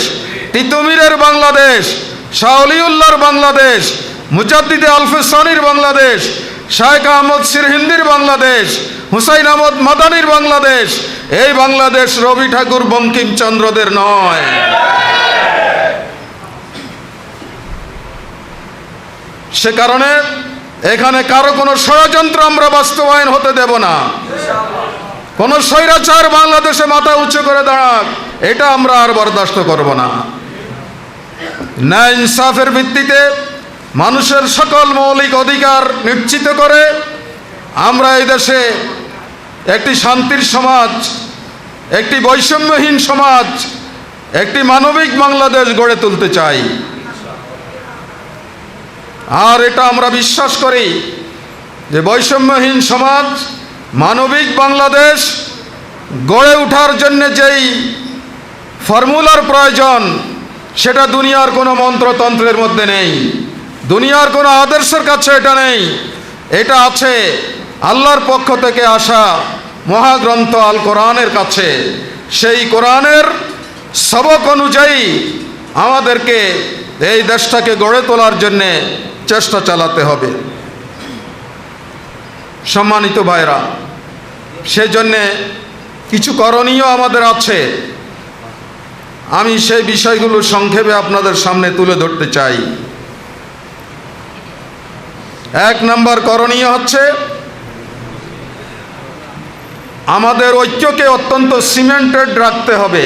তিতুমীরের বাংলাদেশ, শাহ অলিউল্লাহর বাংলাদেশ, মুজাদ্দিদে আলফসানির বাংলাদেশ, শায়েখ আহমদ সিরহিন্দির বাংলাদেশ, হুসাইন আহমদ মাদানির বাংলাদেশ। এই বাংলাদেশ রবি ঠাকুর বঙ্কিমচন্দ্রদের নয়। সে কারণে এখানে কারো কোনো ষড়যন্ত্র আমরা বাস্তবায়ন হতে দেব না। কোন স্বৈরাচার বাংলাদেশে মাথা উঁচু করে দাঁড়াক, এটা আমরা আর বরদাস্ত করব না। ন্যায় ইনসাফের ভিত্তিতে মানুষের সকল মৌলিক অধিকার নিশ্চিত করে আমরা এই দেশে একটি শান্তির সমাজ, একটি বৈষম্যহীন সমাজ একটি মানবিক বাংলাদেশ গড়ে তুলতে চাই। আর এটা আমরা বিশ্বাস করি যে বৈষম্যহীন সমাজ, মানবিক বাংলাদেশ গড়ে ওঠার জন্য যেই ফর্মুলার প্রয়োজন, সেটা দুনিয়ার কোনো মন্ত্রতন্ত্রের মধ্যে নেই, দুনিয়ার কোনো আদর্শের কাছে এটা নেই। এটা আছে আল্লাহর পক্ষ থেকে আসা মহাগ্রন্থ আল কোরআনের কাছে। সেই কোরআনের সবক অনুযায়ী আমাদেরকে এই দেশটাকে গড়ে তোলার জন্যে চেষ্টা চালাতে হবে। সম্মানিত ভাইরা, সেজন্যে কিছু করণীয় আমাদের আছে। আমি সেই বিষয়গুলো সংক্ষেপে আপনাদের সামনে তুলে ধরতে চাই। 1 নম্বর করণীয় হচ্ছে আমাদের ঐক্যকে অত্যন্ত সিমেন্টেড রাখতে হবে।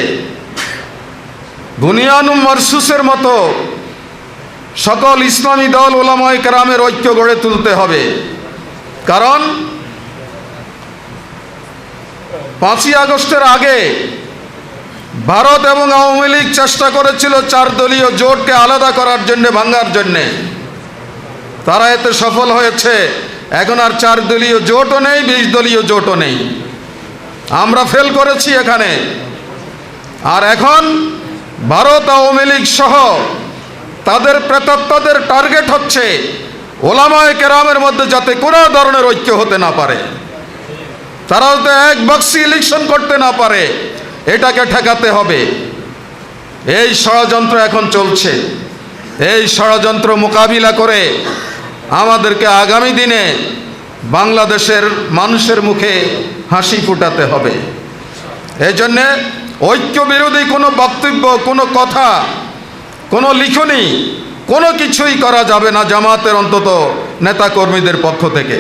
বুনিয়ানুম মারসুসের মতো সকল ইসলামী দল ওলামায়ে কেরামের ঐক্য গড়ে তুলতে হবে। কারণ 5ই আগস্টের আগে ভারত এবং আওয়ামী লীগ চেষ্টা করেছিল 4 দলীয় জোটকে আলাদা করার জন্য, ভাঙার জন্যে। তারা এতে সফল হয়েছে। এখন আর 4 দলীয় জোটও নেই, 20 দলীয় জোটও নেই। আমরা ফেল করেছি এখানে। আর এখন ভারত আওয়ামী লীগ সহ তাদের প্রেতাত্মাদের টার্গেট হচ্ছে ওলামায়ে কেরামের মধ্যে যাতে কোনো ধরনের ঐক্য হতে না পারে, তারা যাতে এক বাক্সে ইলেকশন করতে না পারে, এটাকে ঠেকাতে হবে। এই ষড়যন্ত্র এখন চলছে। এই ষড়যন্ত্র মোকাবিলা করে আমাদেরকে আগামী দিনে বাংলাদেশের মানুষের মুখে হাসি ফুটাতে হবে। এই জন্যে ঐক্য বিরোধী কোনো বক্তব্য, কোনো কথা, কোনো লিখনি, কোনো কিছুই করা যাবে না জামাতের অন্তত নেতাকর্মীদের পক্ষ থেকে।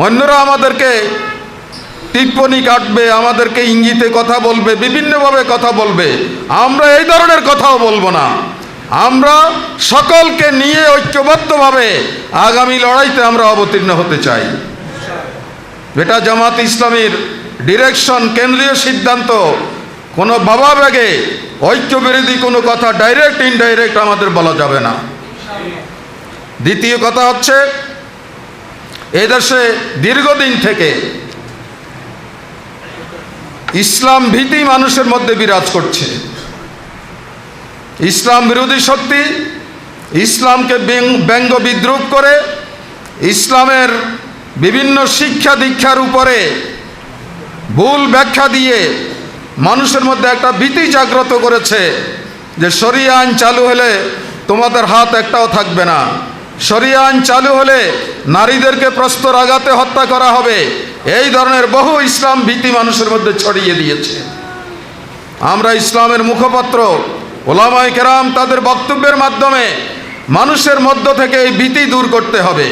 অন্যরা আমাদেরকে টিপ্পনি কাটবে, আমাদেরকে ইঙ্গিতে কথা বলবে, বিভিন্নভাবে কথা বলবে। আমরা এই ধরনের কথাও বলবো না। আমরা সকলকে নিয়ে ঐক্যবদ্ধভাবে আগামী লড়াইতে আমরা অবতীর্ণ হতে চাই। এটা জামাত ইসলামীর ডিরেকশন, কেন্দ্রীয় সিদ্ধান্ত। কোনো ভাবাবেগে ঐক্য বিরোধী কোনো কথা ডাইরেক্ট ইনডাইরেক্ট আমাদের বলা যাবে না। দ্বিতীয় কথা হচ্ছে, এই দেশে দীর্ঘদিন থেকে ইসলাম ভীতি মানুষের মধ্যে বিরাজ করছে। ইসলাম বিরোধী শক্তি ইসলামকে ব্যঙ্গ বিদ্রুপ করে ইসলামের বিভিন্ন শিক্ষা দীক্ষার উপরে ভুল ব্যাখ্যা দিয়ে মানুষের মধ্যে একটা ভীতি জাগ্রত করেছে যে শরিয়া আইন চালু হলে তোমাদের হাত একটাও থাকবে না, শরিয়া আইন চালু হলে নারীদেরকে প্রস্তর আঘাতে হত্যা করা হবে। এই ধরনের বহু ইসলাম ভীতি মানুষের মধ্যে ছড়িয়ে দিয়েছে। আমরা ইসলামের মুখপাত্র ওলামায়ে কেরাম তাদের বক্তব্যের মাধ্যমে মানুষের মধ্য থেকে এই ভীতি দূর করতে হবে,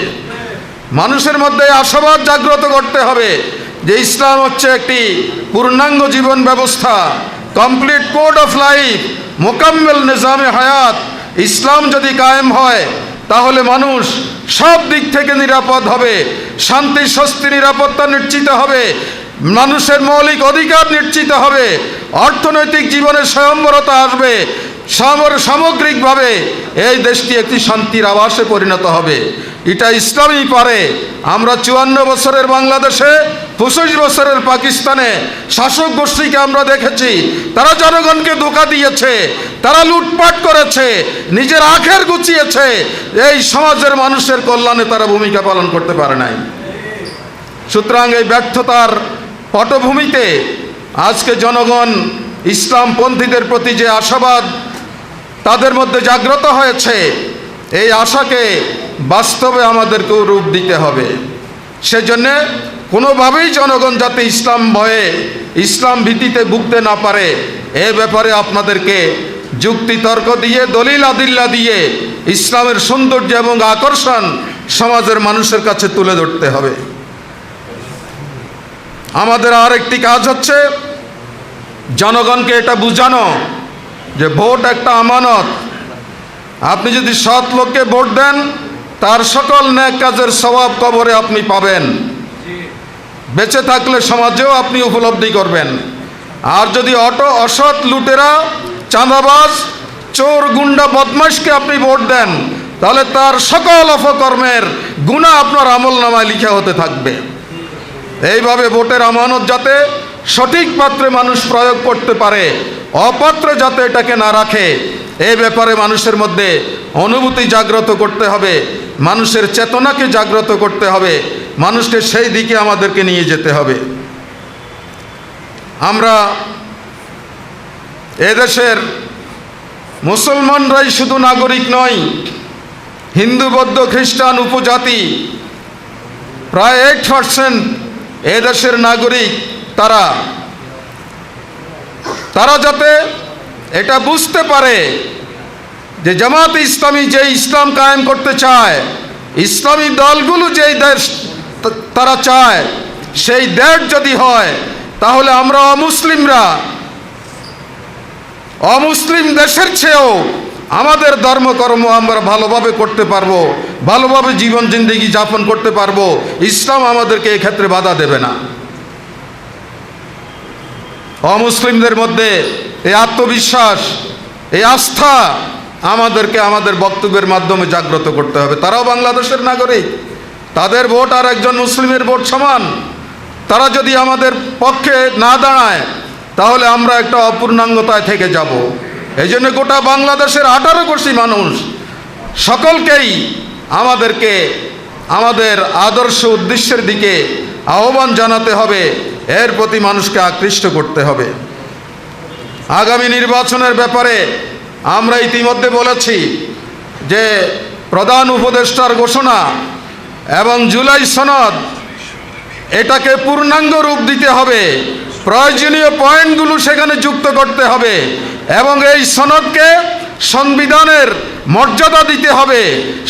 মানুষের মধ্যে আশাবাদ জাগ্রত করতে হবে যে ইসলাম হচ্ছে একটি পূর্ণাঙ্গ জীবন ব্যবস্থা, কমপ্লিট কোড অফ লাইফ, মোকাম্মেল নিজামে হায়াত। ইসলাম যদি কায়েম হয় তাহলে মানুষ সব দিক থেকে নিরাপদ হবে, শান্তি স্বস্তি নিরাপত্তা নিশ্চিত হবে, মানুষের মৌলিক অধিকার নিশ্চিত হবে, অর্থনৈতিক জীবনে স্বয়ম্বরতা আসবে, সামগ্রিকভাবে এই দেশটি একটি শান্তির আবাসে পরিণত হবে। এটা ইসলামই পারে। আমরা 54 বছরের বাংলাদেশে, 25 বছরের পাকিস্তানে শাসক গোষ্ঠীকে আমরা দেখেছি, তারা জনগণকে ধোঁকা দিয়েছে, তারা লুটপাট করেছে, নিজের আখের গুছিয়েছে। এই সমাজের মানুষের কল্যাণে তারা ভূমিকা পালন করতে পারে নাই। সুতরাং এই ব্যর্থতার পটভূমিতে আজকে জনগণ ইসলামপন্থীদের প্রতি যে আশাবাদ তাদের মধ্যে জাগ্রত হয়েছে, এই আশাকে বাস্তবে আমাদেরকেও রূপ দিতে হবে। সেজন্য কোনোভাবেই জনগণ যাতে ইসলাম ভয়ে, ইসলাম ভীতিতে ভুগতে না পারে, এ ব্যাপারে আপনাদেরকে যুক্তি তর্ক দিয়ে, দলিল আদিল্লা দিয়ে ইসলামের সৌন্দর্য এবং আকর্ষণ সমাজের মানুষের কাছে তুলে ধরতে হবে। আমাদের আরেকটি কাজ হচ্ছে জনগণকে এটা বুঝানো যে ভোট একটা আমানত। আপনি যদি সৎ লোককে ভোট দেন, তার সকল নেক কাজের সওয়াব কবরে আপনি পাবেন, বেঁচে থাকলে সমাজেও আপনি উপলব্ধি করবেন। আর যদি অসৎ লুটেরা, চাঁদাবাজ, চোর, গুন্ডা, বদমাশকে আপনি ভোট দেন, তাহলে তার সকল অপকর্মের গুনাহ আপনার আমলনামায় লিখা হতে থাকবে। এইভাবে ভোটের আমানত যাতে সঠিক পাত্রে মানুষ প্রয়োগ করতে পারে, অপাত্রে যাতে এটাকে না রাখে, এই ব্যাপারে মানুষের মধ্যে অনুভূতি জাগ্রত করতে হবে, মানুষের চেতনাকে জাগ্রত করতে হবে, মানুষকে সেই দিকে আমাদেরকে নিয়ে যেতে হবে। আমরা এদেশের মুসলমানরাই শুধু নাগরিক নয়, হিন্দু, বৌদ্ধ, খ্রিস্টান উপজাতি প্রায় 8% এদেশের নাগরিক। তারা যাতে এটা বুঝতে পারে যে জামাত ইসলামী যে ইসলাম কায়েম করতে চায়, ইসলামী দলগুলো যেই দেশ তারা চায়, সেই দেশ যদি হয়, তাহলে আমরা অমুসলিম দেশের চেয়েও আমাদের ধর্মকর্ম আমরা ভালোভাবে করতে পারবো, ভালোভাবে জীবন জিন্দেগি যাপন করতে পারবো। ইসলাম আমাদেরকে এক্ষেত্রে বাধা দেবে না। অমুসলিমদের মধ্যে এই আত্মবিশ্বাস, এই আস্থা আমাদেরকে আমাদের বক্তব্যের মাধ্যমে জাগ্রত করতে হবে। তারাও বাংলাদেশের নাগরিক, তাদের ভোট আর একজন মুসলিমের ভোট সমান। তারা যদি আমাদের পক্ষে না দাঁড়ায়, তাহলে আমরা একটা অপূর্ণাঙ্গতায় থেকে যাব। এই জন্য গোটা বাংলাদেশের 18 কোটি মানুষ সকলকেই আমাদেরকে আমাদের আদর্শ উদ্দেশ্যের দিকে আহ্বান জানাতে হবে, এর প্রতি মানুষকে আকৃষ্ট করতে হবে। আগামী নির্বাচনের ব্যাপারে আমরা ইতিমধ্যে বলেছি যে প্রধান উপদেষ্টার ঘোষণা এবং জুলাই সনদ, এটাকে পূর্ণাঙ্গ রূপ দিতে হবে, প্রয়োজনীয় পয়েন্টগুলো সেখানে যুক্ত করতে হবে এবং এই সনদকে সংবিধানের মর্যাদা দিতে হবে,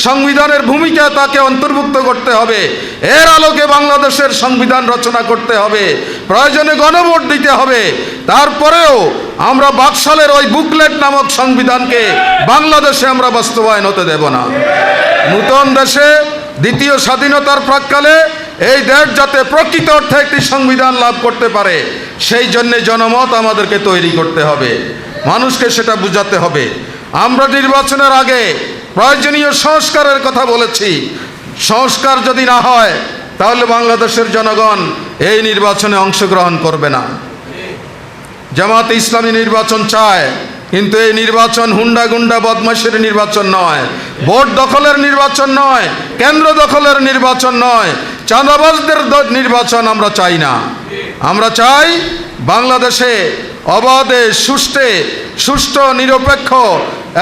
সংবিধানের ভূমিকা তাকে অন্তর্ভুক্ত করতে হবে। এর আলোকে বাংলাদেশের সংবিধান রচনা করতে হবে, প্রয়োজনে গণভোট দিতে হবে। তারপরেও আমরা বাকশালের ওই বুকলেট নামক সংবিধানকে বাংলাদেশে আমরা বাস্তবায়ন হতে দেব না। নূতন দেশে দ্বিতীয় স্বাধীনতার প্রাক্কালে এই দেশ যাতে প্রকৃত অর্থে একটি সংবিধান লাভ করতে পারে, সেই জন্যে জনমত আমাদেরকে তৈরি করতে হবে, মানুষকে সেটা বুঝাতে হবে। আমরা নির্বাচনের আগে প্রয়োজনীয় সংস্কারের কথা বলেছি। সংস্কার যদি না হয়, তাহলে বাংলাদেশের জনগণ এই নির্বাচনে অংশগ্রহণ করবে না। জামাত ইসলামী নির্বাচন চায়, কিন্তু এই নির্বাচন হুন্ডা গুন্ডা বদমাশের নির্বাচন নয়, ভোট দখলের নির্বাচন নয়, কেন্দ্র দখলের নির্বাচন নয়, চাঁদাবাজদের নির্বাচন আমরা চাই না। আমরা চাই বাংলাদেশে অবাধে, সুষ্ঠু, নিরপেক্ষ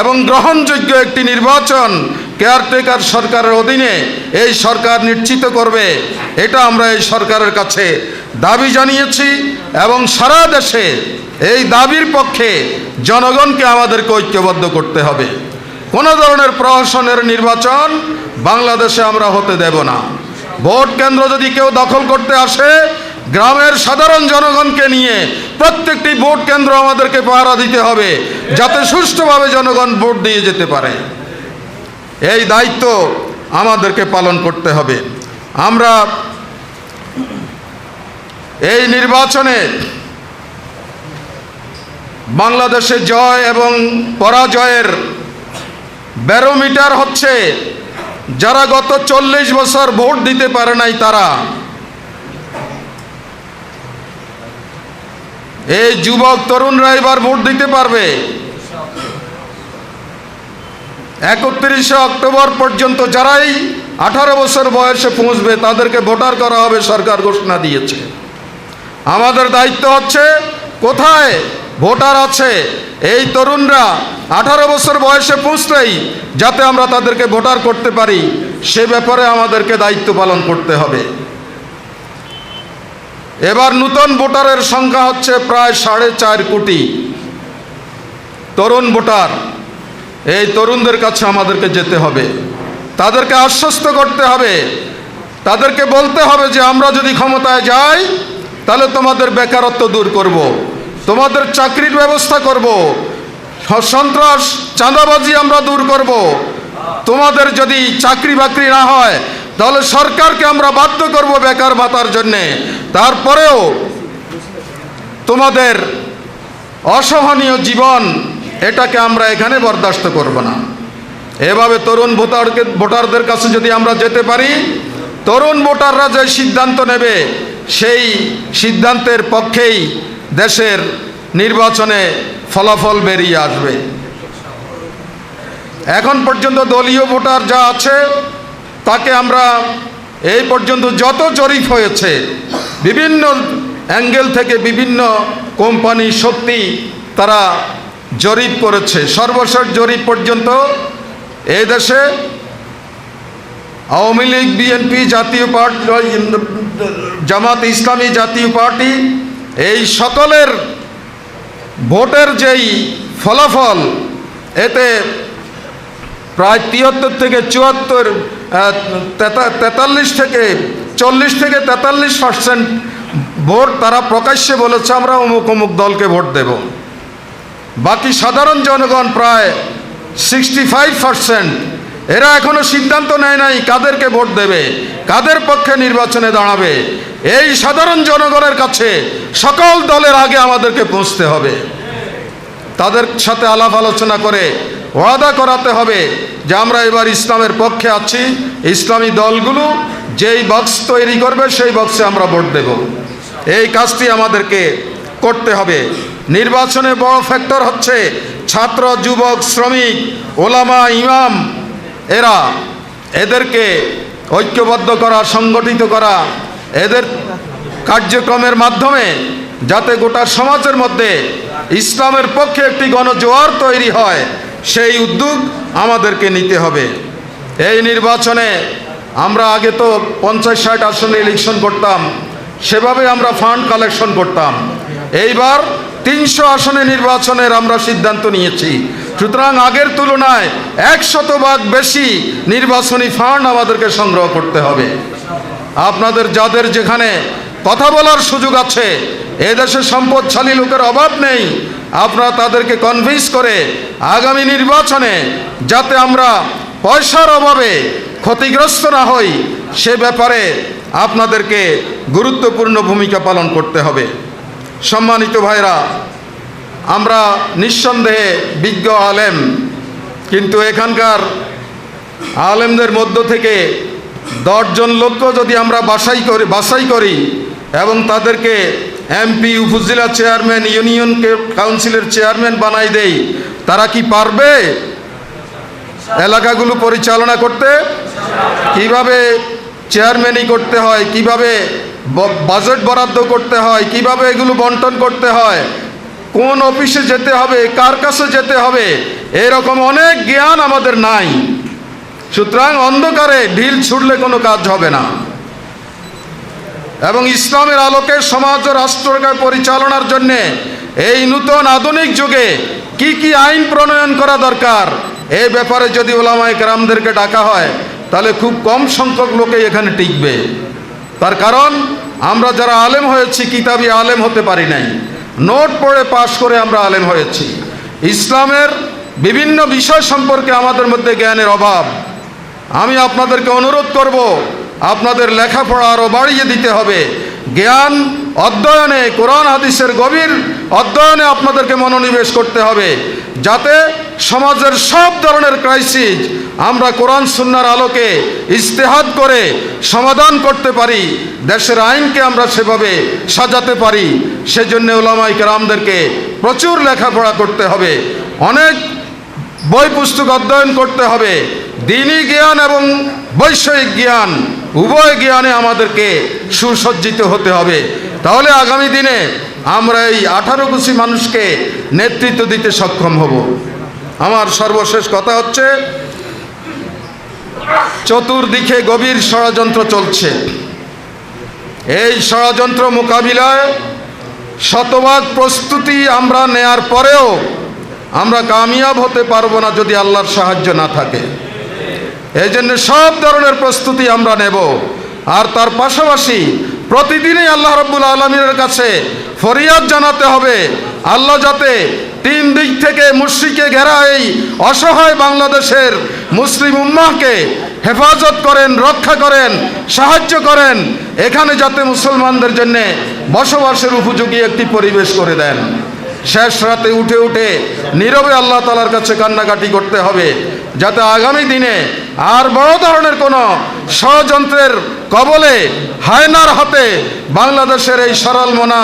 এবং গ্রহণযোগ্য একটি নির্বাচন কেয়ারটেকার সরকারের অধীনে এই সরকার নিশ্চিত করবে। এটা আমরা এই সরকারের কাছে দাবি জানিয়েছি এবং সারা দেশে এই দাবির পক্ষে জনগণকে আমাদেরকে ঐক্যবদ্ধ করতে হবে। কোনো ধরনের প্রহসনের নির্বাচন বাংলাদেশে আমরা হতে দেব না। ভোট কেন্দ্র যদি কেউ দখল করতে আসে, গ্রামের সাধারণ জনগণকে নিয়ে প্রত্যেকটি ভোট কেন্দ্র আমাদেরকে পাহারা দিতে হবে, যাতে সুষ্ঠুভাবে জনগণ ভোট দিয়ে যেতে পারে। এই দায়িত্ব আমাদেরকে পালন করতে হবে। আমরা এই নির্বাচনে বাংলাদেশে জয় এবং পরাজয়ের ব্যারোমিটার হচ্ছে যারা গত 40 বছর ভোট দিতে পারে নাই তারা। এই যুবক তরুণরা এবার ভোট দিতে পারবে। 31 অক্টোবর পর্যন্ত যারাই 18 বছর বয়সে পৌঁছবে তাদেরকে ভোটার করা হবে, সরকার ঘোষণা দিয়েছে। আমাদের দায়িত্ব হচ্ছে কোথায় ভোটার আছে এই তরুণরা 18 বছর বয়সে পৌঁছলেই যাতে আমরা তাদেরকে ভোটার করতে পারি, সে ব্যাপারে আমাদেরকে দায়িত্ব পালন করতে হবে। এবার নূতন ভোটারের সংখ্যা হচ্ছে প্রায় 4.5 কোটি তরুণ ভোটার। এই তরুণদের কাছে আমাদেরকে যেতে হবে, তাদেরকে আশ্বস্ত করতে হবে, তাদেরকে বলতে হবে যে আমরা যদি ক্ষমতায় যাই তাহলে তোমাদের বেকারত্ব দূর করব, তোমাদের চাকরির ব্যবস্থা করব, সন্ত্রাস চাঁদাবাজি আমরা দূর করব। তোমাদের যদি চাকরি বাকরি না হয় তাহলে সরকারকে আমরা বাধ্য করব বেকার ভাতার জন্যে। তারপরেও তোমাদের অসহনীয় জীবন, এটাকে আমরা এখানে বরদাস্ত করব না। এভাবে তরুণ ভোটারদের কাছে যদি আমরা যেতে পারি, তরুণ ভোটাররা যে সিদ্ধান্ত নেবে সেই সিদ্ধান্তের পক্ষেই দেশের নির্বাচনে ফলাফল বেরিয়ে আসবে। এখন পর্যন্ত দলীয় ভোটার যা আছে তাকে আমরা এই পর্যন্ত যত জরিপ হয়েছে বিভিন্ন অ্যাঙ্গেল থেকে বিভিন্ন কোম্পানি শক্তি তারা জরিপ করেছে, সর্বশেষ জরিপ পর্যন্ত এই দেশে আওয়ামী লীগ, বিএনপি, জাতীয় পার্টি, জামাত ইসলামী, জাতীয় পার্টি, এই সকলের ভোটের যেই ফলাফল, এতে প্রায় 73 থেকে 74, 43 থেকে 40 থেকে 43% ভোট তারা প্রকাশ্যে বলেছে আমরা অমুক অমুক দলকে ভোট দেব। বাকি সাধারণ জনগণ প্রায় 65%, এরা এখনো সিদ্ধান্ত নেয় নাই কাদেরকে ভোট দেবে, কাদের পক্ষে নির্বাচনে দাঁড়াবে। এই সাধারণ জনগণের কাছে সকল দলের আগে আমাদেরকে পৌঁছতে হবে, তাদের সাথে আলাপ আলোচনা করে ওয়াদা করাতে হবে যে আমরা এবার ইসলামের পক্ষে আছি, ইসলামী দলগুলো যেই বক্স তৈরি করবে সেই বক্সে আমরা ভোট দেব। এই কাজটি আমাদেরকে করতে হবে। নির্বাচনে বড় ফ্যাক্টর হচ্ছে ছাত্র, যুবক, শ্রমিক, ওলামা, ইমাম, এদেরকে ঐক্যবদ্ধ করা, সংগঠিত করা, এদের কার্যক্রমের মাধ্যমে যাতে গোটা সমাজের মধ্যে ইসলামের পক্ষে একটি গণজোয়ার তৈরি হয়, সেই উদ্যোগ আমাদেরকে নিতে হবে। এই নির্বাচনে আমরা আগে তো 50-60 আসনে ইলেকশন করতাম, সেভাবে আমরা ফান্ড কালেকশন করতাম। এইবার 300 আসনে নির্বাচনের আমরা সিদ্ধান্ত নিয়েছি। সুতরাং আগের তুলনায় 100% বেশি নির্বাচনী ফান্ড আমাদেরকে সংগ্রহ করতে হবে। আপনাদের যাদের যেখানে কথা বলার সুযোগ আছে, এদেশে সম্পদশালী লোকের অভাব নেই, আপনারা তাদেরকে কনভিন্স করে আগামী নির্বাচনে যাতে আমরা পয়সার অভাবে ক্ষতিগ্রস্ত না হই, সে ব্যাপারে আপনাদেরকে গুরুত্বপূর্ণ ভূমিকা পালন করতে হবে। সম্মানিত ভাইরা, আমরা নিঃসন্দেহে বিজ্ঞ আলেম, কিন্তু এখানকার আলেমদের মধ্য থেকে 10 জন লোককে যদি আমরা বাছাই করি এবং তাদেরকে এমপি, উপজেলা চেয়ারম্যান, ইউনিয়ন কাউন্সিলের চেয়ারম্যান বানাই দেই, তারা কি পারবে এলাকাগুলো পরিচালনা করতে? কিভাবে চেয়ারম্যানই করতে হয়, কিভাবে বাজেট বরাদ্দ করতে হয়, কিভাবে এগুলো বন্টন করতে হয়, কোন অফিসে যেতে হবে, কার কাছে যেতে হবে, এরকম অনেক জ্ঞান আমাদের নাই। সুতরাং অন্ধকারে ঢিল ছুড়লে কোনো কাজ হবে না। এবং ইসলামের আলোকে সমাজ ও রাষ্ট্রকে পরিচালনার জন্যে এই নূতন আধুনিক যুগে কি কি আইন প্রণয়ন করা দরকার, এই ব্যাপারে যদি ওলামায়ে কেরামদেরকে ডাকা হয়, তাহলে খুব কম সংখ্যক লোকেই এখানে টিকবে। তার কারণ আমরা যারা আলেম হয়েছি, কিতাবি আলেম হতে পারি নাই, নোট পড়ে পাশ করে আমরা আলেম হয়েছি। ইসলামের বিভিন্ন বিষয় সম্পর্কে আমাদের মধ্যে জ্ঞানের অভাব। আমি আপনাদেরকে অনুরোধ করব, আপনাদের লেখাপড়া আরও বাড়িয়ে দিতে হবে। জ্ঞান অধ্যয়নে, কোরআন হাদিসের গভীর অধ্যয়নে আপনাদেরকে মনোনিবেশ করতে হবে, যাতে সমাজের সব ধরনের ক্রাইসিস আমরা কোরআন সুন্নাহর আলোকে ইজতিহাদ করে সমাধান করতে পারি, দেশের আইনকে আমরা সেভাবে সাজাতে পারি। সেজন্য উলামায়ে কেরামদেরকে প্রচুর লেখাপড়া করতে হবে, অনেক বই পুস্তক অধ্যয়ন করতে হবে। দ্বীনি জ্ঞান এবং বৈষয়িক জ্ঞান, উভয় জ্ঞানে আমাদেরকে সুসজ্জিত হতে হবে। তাহলে আগামী দিনে আমরা এই 18 কোটি মানুষকে নেতৃত্ব দিতে সক্ষম হব। আমার সর্বশেষ কথা হচ্ছে, চতুর্দিকে গভীর ষড়যন্ত্র চলছে। এই ষড়যন্ত্র মোকাবিলায় শতভাগ প্রস্তুতি আমরা নেয়ার পরেও আমরা কামিয়াব হতে পারবো না যদি আল্লাহর সাহায্য না থাকে। এই জন্য সব ধরনের প্রস্তুতি আমরা নেব। আর তার পাশাপাশি প্রতিদিনই আল্লাহ রাব্বুল আলামিনের কাছে ফরিয়াদ জানাতে হবে, আল্লাহ যাতে 3 দিক থেকে মুশরিকে ঘেরা এই অসহায় বাংলাদেশের মুসলিম উম্মাহকে হেফাজত করেন, রক্ষা করেন, সাহায্য করেন। এখানে যাতে মুসলমানদের জন্য বসবাসের উপযোগী একটি পরিবেশ করে দেন। শেষ রাতে উঠে উঠে নীরবে আল্লাহ তাআলার কাছে কান্নাকাটি করতে হবে, যাতে আগামী দিনে আর বড় ধরনের কোনো ষড়যন্ত্রের কবলে হায়নার হাতে বাংলাদেশের এই সরল মনা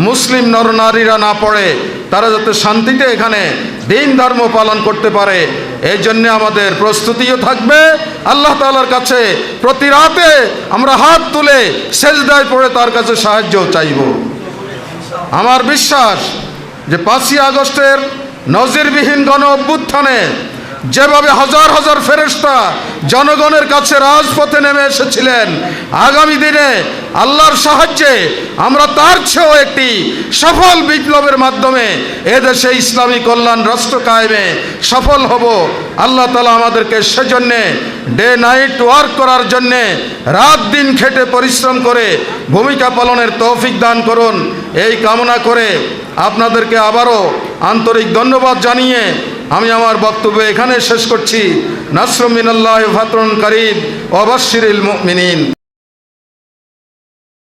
মুসলিম নরনারীরা না পড়ে, তারা যাতে শান্তিতে এখানে দিন ধর্ম পালন করতে পারে, এই জন্য আমাদের প্রস্তুতিও থাকবে। আল্লাহ তাআলার কাছে প্রতি রাতে আমরা হাত তুলে সেজদায় পড়ে তার কাছে সাহায্যও চাইব। আমার বিশ্বাস যে 5ই আগস্টের নজিরবিহীন গণ অভ্যুত্থানে যেভাবে হাজার হাজার ফেরেশতা জনগণের কাছে রাজপথে নেমে এসেছিলেন, আগামী দিনে আল্লাহর সাহায্যে আমরা তার চেয়েও একটি সফল বিপ্লবের মাধ্যমে এদেশে ইসলামী কল্যাণ রাষ্ট্র কায়েমে সফল হব। আল্লাহ তাআলা আমাদেরকে সেজন্যে ডে নাইট ওয়ার্ক করার জন্যে রাত দিন খেটে পরিশ্রম করে ভূমিকা পালনের তৌফিক দান করুন, এই কামনা করে আপনাদেরকে আবারও আন্তরিক ধন্যবাদ জানিয়ে আমি আমার বক্তব্য এখানে শেষ করছি। নাসরুম মিনাল্লাহি ওয়া ফাতহুন কারীব ওয়া বাশশিরিল মুমিনিন।